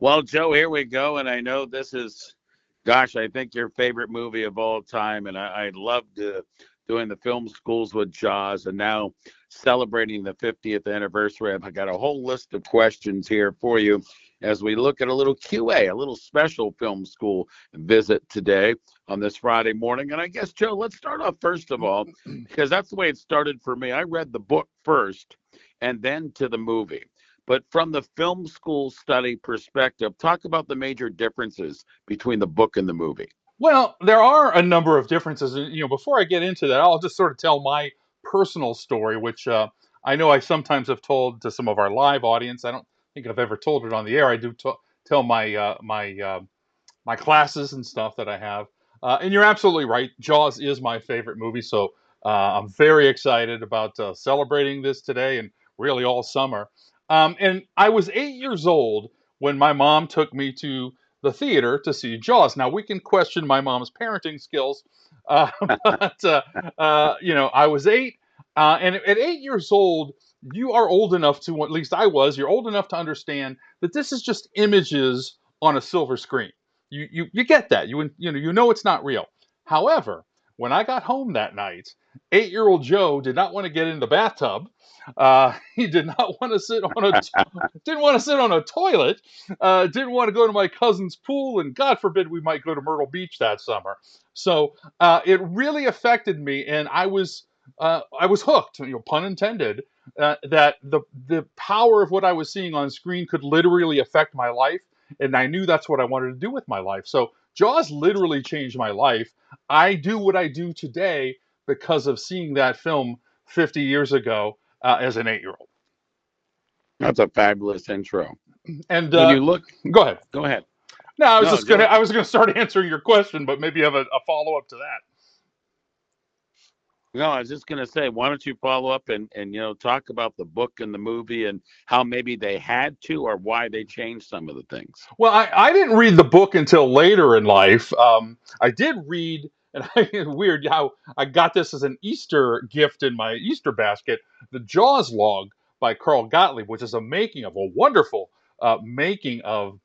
Well, Joe, here we go. And I know this is, gosh, I think your favorite movie of all time. And I loved doing the film schools with Jaws and now celebrating the 50th anniversary. I've got a whole list of questions here for you as we look at a little QA, a little special film school visit today on this Friday morning. And I guess, Joe, let's start off first of all, because that's the way it started for me. I read the book first and then to the movie. But from the film school study perspective, talk about the major differences between the book and the movie. Well, there are a number of differences. Before I get into that, I'll just sort of tell my personal story, which I know I sometimes have told to some of our live audience. I don't think I've ever told it on the air. I do tell my classes and stuff that I have. And you're absolutely right. Jaws is my favorite movie, so I'm very excited about celebrating this today and really all summer. And I was 8 years old when my mom took me to the theater to see Jaws. Now we can question my mom's parenting skills, uh, but I was eight, and at 8 years old, you are old enough to, at least I was, you're old enough to understand that this is just images on a silver screen. You get that. You know it's not real. However, when I got home that night, 8-year-old Joe did not want to get in the bathtub. He did not want to sit on a didn't want to sit on a toilet. Didn't want to go to my cousin's pool, and God forbid we might go to Myrtle Beach that summer. So it really affected me, and I was hooked. Pun intended. That the power of what I was seeing on screen could literally affect my life, and I knew that's what I wanted to do with my life. So Jaws literally changed my life. I do what I do today because of seeing that film 50 years ago as an 8-year-old. That's a fabulous intro. And When you look, go ahead. go ahead. No, I was No, just gonna Joe. I was gonna start answering your question, but maybe you have a follow up to that. No, I was just going to say, why don't you follow up and talk about the book and the movie and how maybe they had to or why they changed some of the things. Well, I didn't read the book until later in life. I did read, and weird how I got this as an Easter gift in my Easter basket, the Jaws log by Carl Gottlieb, which is a wonderful making of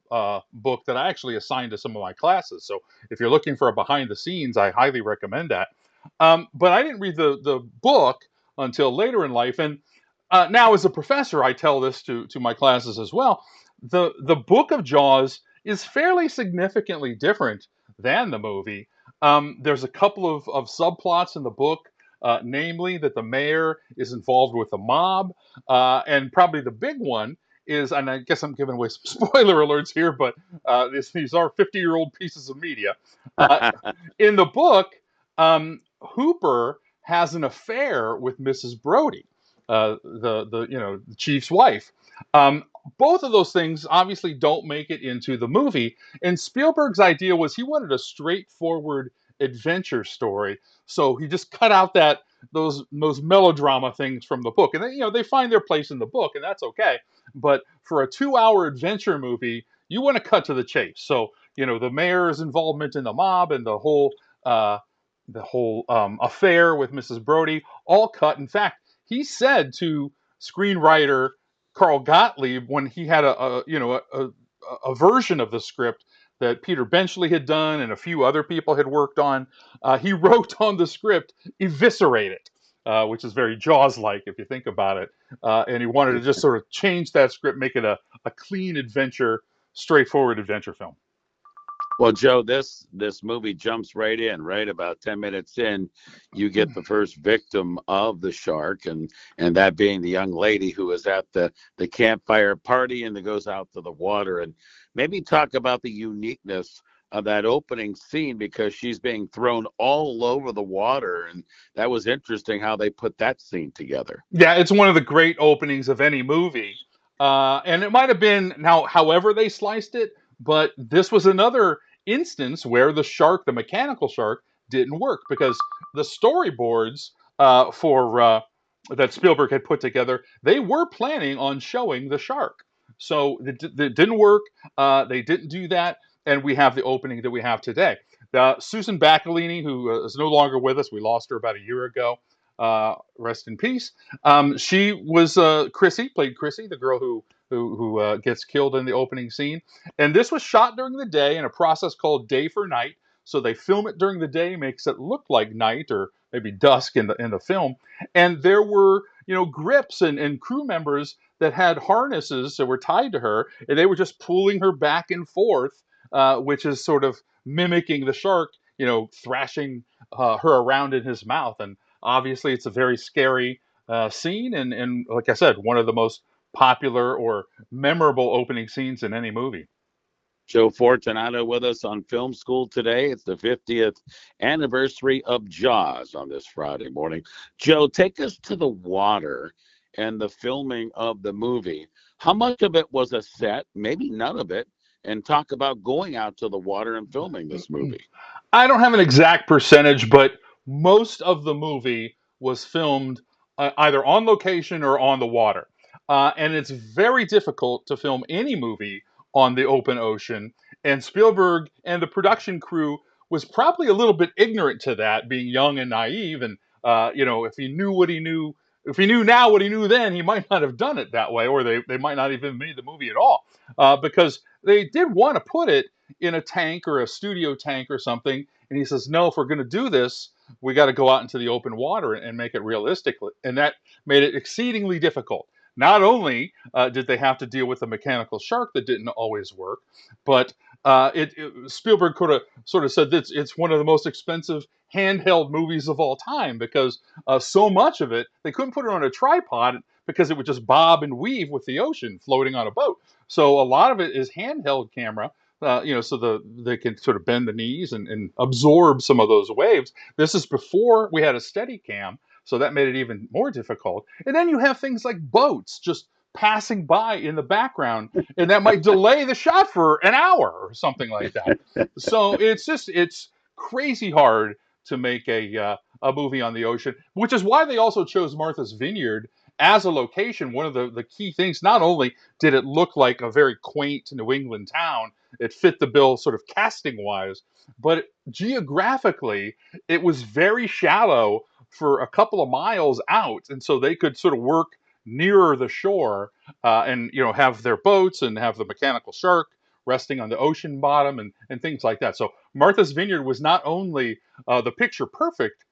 book that I actually assigned to some of my classes. So if you're looking for a behind the scenes, I highly recommend that. But I didn't read the book until later in life, and now as a professor, I tell this to my classes as well. The book of Jaws is fairly significantly different than the movie. There's a couple of subplots in the book, namely that the mayor is involved with the mob, and probably the big one is, and I guess I'm giving away some spoiler alerts here, but these are 50-year-old pieces of media. Uh, in the book, Hooper has an affair with Mrs. Brody, the chief's wife. Um, Both of those things obviously don't make it into the movie. And Spielberg's idea was he wanted a straightforward adventure story, so he just cut out those melodrama things from the book, and they find their place in the book, and that's okay. But for a 2-hour adventure movie, you want to cut to the chase. So the mayor's involvement in the mob and the whole affair with Mrs. Brody, all cut. In fact, he said to screenwriter Carl Gottlieb when he had a version of the script that Peter Benchley had done and a few other people had worked on, he wrote on the script, "Eviscerate it," which is very Jaws-like if you think about it. And he wanted to just sort of change that script, make it a clean adventure, straightforward adventure film. Well, Joe, this movie jumps right in, right? About 10 minutes in, you get the first victim of the shark, and that being the young lady who is at the campfire party and that goes out to the water. And maybe talk about the uniqueness of that opening scene because she's being thrown all over the water. And that was interesting how they put that scene together. Yeah, it's one of the great openings of any movie. And it might have been now, however they sliced it, but this was another instance where the shark, the mechanical shark, didn't work because the storyboards for that Spielberg had put together, they were planning on showing the shark. So it didn't work. They didn't do that, and we have the opening that we have today. Susan Baccalini, who is no longer with us, we lost her about a year ago. Rest in peace. She was Chrissy, played Chrissy, the girl who who gets killed in the opening scene. And this was shot during the day in a process called day for night. So they film it during the day, makes it look like night or maybe dusk in the film. And there were grips and crew members that had harnesses that were tied to her, and they were just pulling her back and forth, which is sort of mimicking the shark, thrashing her around in his mouth. And obviously, it's a very scary scene, and like I said, one of the most popular or memorable opening scenes in any movie. Joe Fortunato with us on Film School today. It's the 50th anniversary of Jaws on this Friday morning. Joe, take us to the water and the filming of the movie. How much of it was a set? Maybe none of it. And talk about going out to the water and filming this movie. I don't have an exact percentage, but most of the movie was filmed either on location or on the water. And it's very difficult to film any movie on the open ocean. And Spielberg and the production crew was probably a little bit ignorant to that, being young and naive. And if he knew what he knew, if he knew now what he knew then, he might not have done it that way, or they might not even made the movie at all, because they did want to put it in a tank or a studio tank or something. And he says, no, if we're going to do this, we got to go out into the open water and make it realistic. And that made it exceedingly difficult. Not only did they have to deal with a mechanical shark that didn't always work, but Spielberg could have sort of said that it's one of the most expensive handheld movies of all time, because so much of it, they couldn't put it on a tripod because it would just bob and weave with the ocean floating on a boat. So a lot of it is handheld camera, so they can sort of bend the knees and absorb some of those waves. This is before we had a steady cam, so that made it even more difficult. And then you have things like boats just passing by in the background, and that might delay the shot for an hour or something like that. So it's crazy hard to make a movie on the ocean, which is why they also chose Martha's Vineyard as a location. One of the key things, not only did it look like a very quaint New England town, it fit the bill sort of casting wise, but geographically, it was very shallow for a couple of miles out. And so they could sort of work nearer the shore, and have their boats and have the mechanical shark resting on the ocean bottom and things like that. So Martha's Vineyard was not only the picture perfect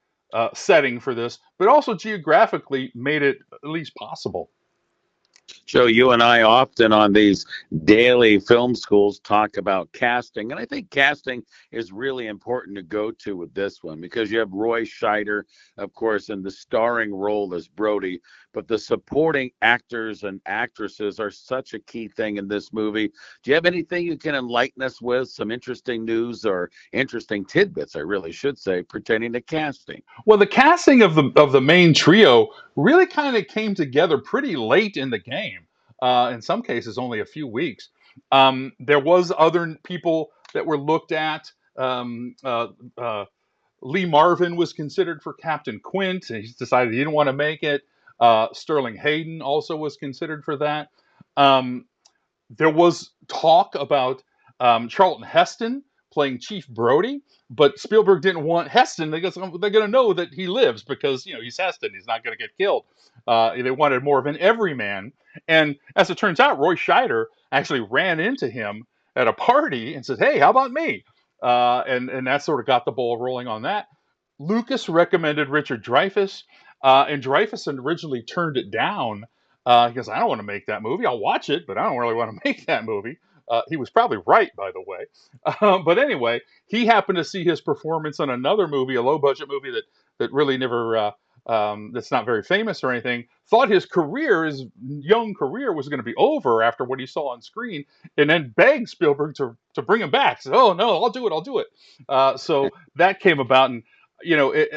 setting for this, but also geographically made it at least possible. Joe, you and I often on these daily film schools talk about casting, and I think casting is really important to go to with this one because you have Roy Scheider, of course, in the starring role as Brody, but the supporting actors and actresses are such a key thing in this movie. Do you have anything you can enlighten us with, some interesting news or interesting tidbits, I really should say, pertaining to casting? Well, the casting of the main trio really kind of came together pretty late in the game. In some cases, only a few weeks. There was other people that were looked at. Lee Marvin was considered for Captain Quint, and he decided he didn't want to make it. Sterling Hayden also was considered for that. Um, there was talk about Charlton Heston playing Chief Brody, but Spielberg didn't want Heston because they're going to know that he lives because he's Heston. He's not going to get killed. They wanted more of an everyman, and as it turns out, Roy Scheider actually ran into him at a party and said, "Hey, how about me?" And that sort of got the ball rolling on that. Lucas recommended Richard Dreyfuss, and Dreyfuss originally turned it down. He goes, I don't want to make that movie. I'll watch it, but I don't really want to make that movie. He was probably right, by the way. But anyway, he happened to see his performance on another movie, a low budget movie that really never, that's not very famous or anything. Thought his career, his young career, was going to be over after what he saw on screen, and then begged Spielberg to bring him back. Said, "Oh no, I'll do it." So that came about, and you know, it,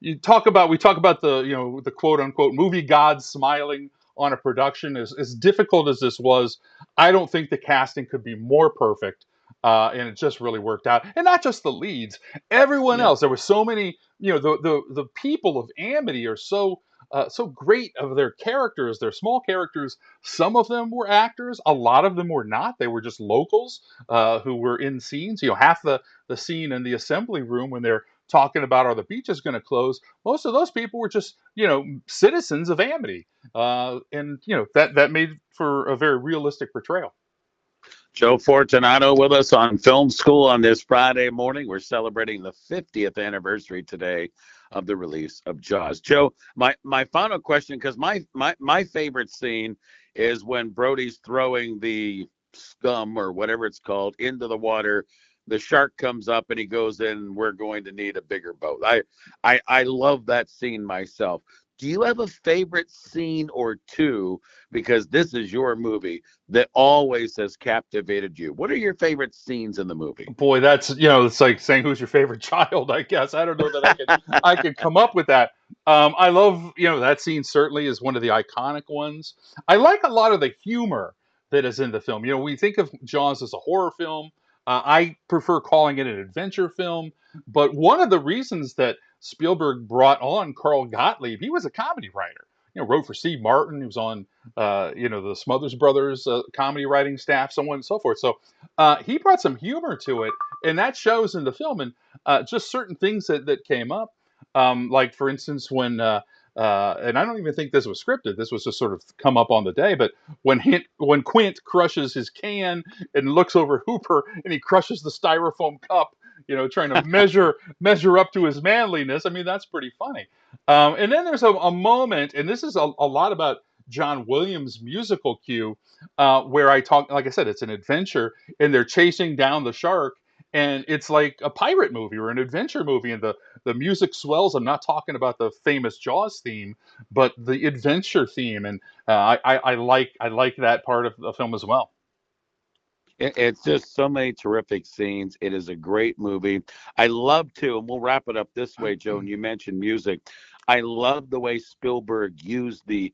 we talk about the quote unquote movie gods smiling on a production. As difficult as this was, I don't think the casting could be more perfect, and it just really worked out. And not just the leads, everyone Yeah. else. There were so many. The people of Amity are so great of their characters. They're small characters. Some of them were actors. A lot of them were not. They were just locals who were in scenes. Half the scene in the assembly room when they're talking about are the beaches going to close. Most of those people were just citizens of Amity, and that made for a very realistic portrayal. Joe Fortunato with us on Film School on this Friday morning. We're celebrating the 50th anniversary today of the release of Jaws. Joe, my final question, because my favorite scene is when Brody's throwing the scum or whatever it's called into the water. The shark comes up and he goes in. We're going to need a bigger boat. I love that scene myself. Do you have a favorite scene or two? Because this is your movie that always has captivated you. What are your favorite scenes in the movie? Boy, that's it's like saying who's your favorite child. I guess I don't know that I could come up with that. I love that scene certainly is one of the iconic ones. I like a lot of the humor that is in the film. We think of Jaws as a horror film. I prefer calling it an adventure film. But one of the reasons that Spielberg brought on Carl Gottlieb, he was a comedy writer. Wrote for Steve Martin. He was on the Smothers Brothers comedy writing staff, so on and so forth. So he brought some humor to it, and that shows in the film. And just certain things that came up, like for instance, and I don't even think this was scripted. This was just sort of come up on the day. But when Quint crushes his can and looks over Hooper, and he crushes the styrofoam cup, trying to measure up to his manliness. I mean, that's pretty funny. And then there's a moment, and this is a lot about John Williams' musical cue, where I talk, like I said, it's an adventure, and they're chasing down the shark, and it's like a pirate movie or an adventure movie, and the music swells. I'm not talking about the famous Jaws theme, but the adventure theme, and I like that part of the film as well. It's just so many terrific scenes. It is a great movie. I love to, and we'll wrap it up this way, Joe. And you mentioned music. I love the way Spielberg used the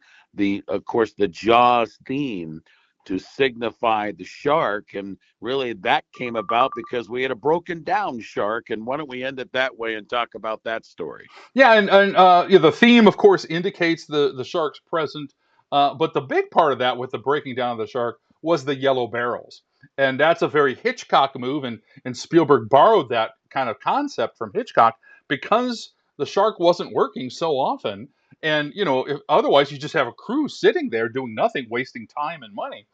of course the Jaws theme to signify the shark, and really that came about because we had a broken down shark. And why don't we end it that way and talk about that story? Yeah, and the theme, of course, indicates the shark's present. But the big part of that, with the breaking down of the shark, was the yellow barrels, and that's a very Hitchcock move. And Spielberg borrowed that kind of concept from Hitchcock because the shark wasn't working so often, and otherwise you just have a crew sitting there doing nothing, wasting time and money.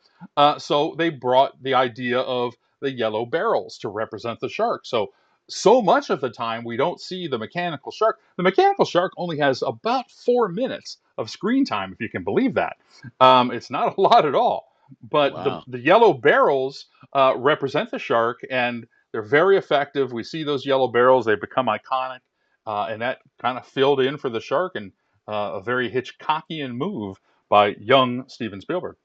So they brought the idea of the yellow barrels to represent the shark. So much of the time we don't see the mechanical shark. The mechanical shark only has about 4 minutes of screen time, if you can believe that. It's not a lot at all. But the, Wow. the yellow barrels represent the shark, and they're very effective. We see those yellow barrels; they become iconic, and that kind of filled in for the shark, and a very Hitchcockian move by young Steven Spielberg.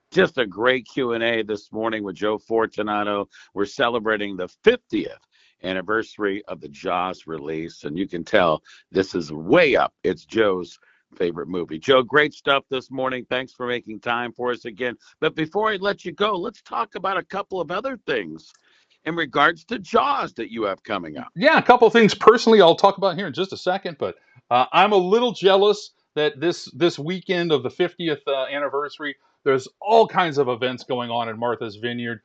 Just a great Q&A this morning with Joe Fortunato. We're celebrating the 50th anniversary of the Jaws release, and you can tell this is way up. It's Joe's favorite movie. Joe, great stuff this morning. Thanks for making time for us again. But before I let you go, let's talk about a couple of other things in regards to Jaws that you have coming up. Yeah, a couple of things personally I'll talk about here in just a second, but I'm a little jealous that this weekend of the 50th anniversary, there's all kinds of events going on in Martha's Vineyard.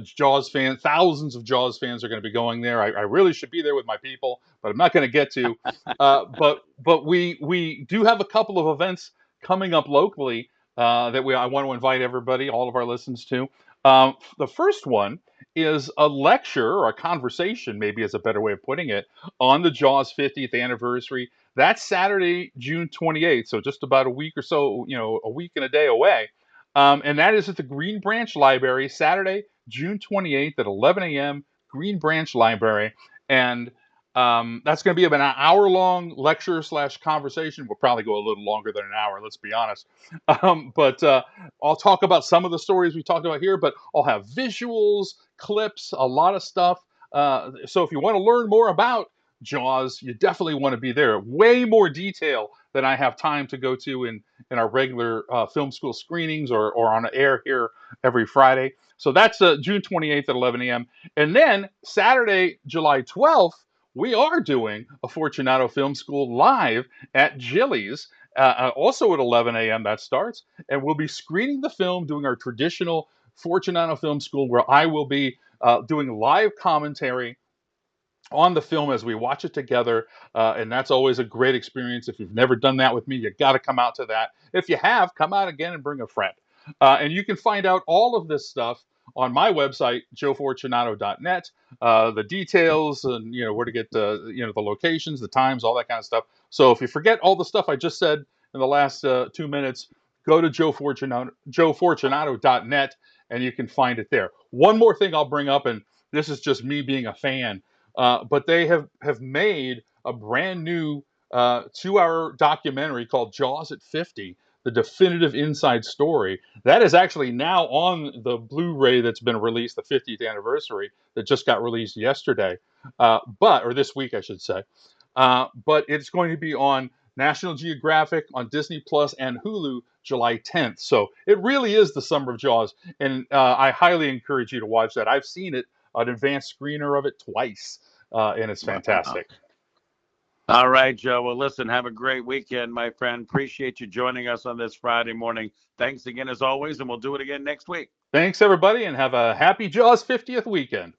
Jaws fans, thousands of Jaws fans are going to be going there. I really should be there with my people, but I'm not going to get to. But we do have a couple of events coming up locally that I want to invite everybody, all of our listeners to. The first one is a lecture or a conversation, maybe is a better way of putting it, on the Jaws 50th anniversary. That's Saturday, June 28th, so just about a week or so, a week and a day away. And that is at the Green Branch Library, Saturday, June 28th at 11 a.m., Green Branch Library. And that's going to be about an hour-long lecture slash conversation. We'll probably go a little longer than an hour, let's be honest. But I'll talk about some of the stories we talked about here, but I'll have visuals, clips, a lot of stuff. So if you want to learn more about Jaws, you definitely want to be there. Way more detail than I have time to go to in our regular film school screenings or on air here every Friday. So that's June 28th at 11 a.m. And then Saturday, July 12th, we are doing a Fortunato Film School live at Jilly's, also at 11 a.m. that starts. And we'll be screening the film, doing our traditional Fortunato Film School, where I will be doing live commentary on the film as we watch it together. And that's always a great experience. If you've never done that with me, you got to come out to that. If you have, come out again and bring a friend. And you can find out all of this stuff on my website, joefortunato.net. The details and where to get the locations, the times, all that kind of stuff. So if you forget all the stuff I just said in the last 2 minutes, go to joefortunato.net and you can find it there. One more thing I'll bring up, and this is just me being a fan, but they have made a brand new 2-hour documentary called Jaws at 50, the definitive inside story. That is actually now on the Blu-ray that's been released, the 50th anniversary, that just got released yesterday, or this week, I should say. But it's going to be on National Geographic, on Disney Plus, and Hulu July 10th. So it really is the summer of Jaws, and I highly encourage you to watch that. I've seen it, an advanced screener of it twice, and it's Wow. fantastic. All right, Joe. Well, listen, have a great weekend, my friend. Appreciate you joining us on this Friday morning. Thanks again, as always, and we'll do it again next week. Thanks, everybody, and have a happy Jaws 50th weekend.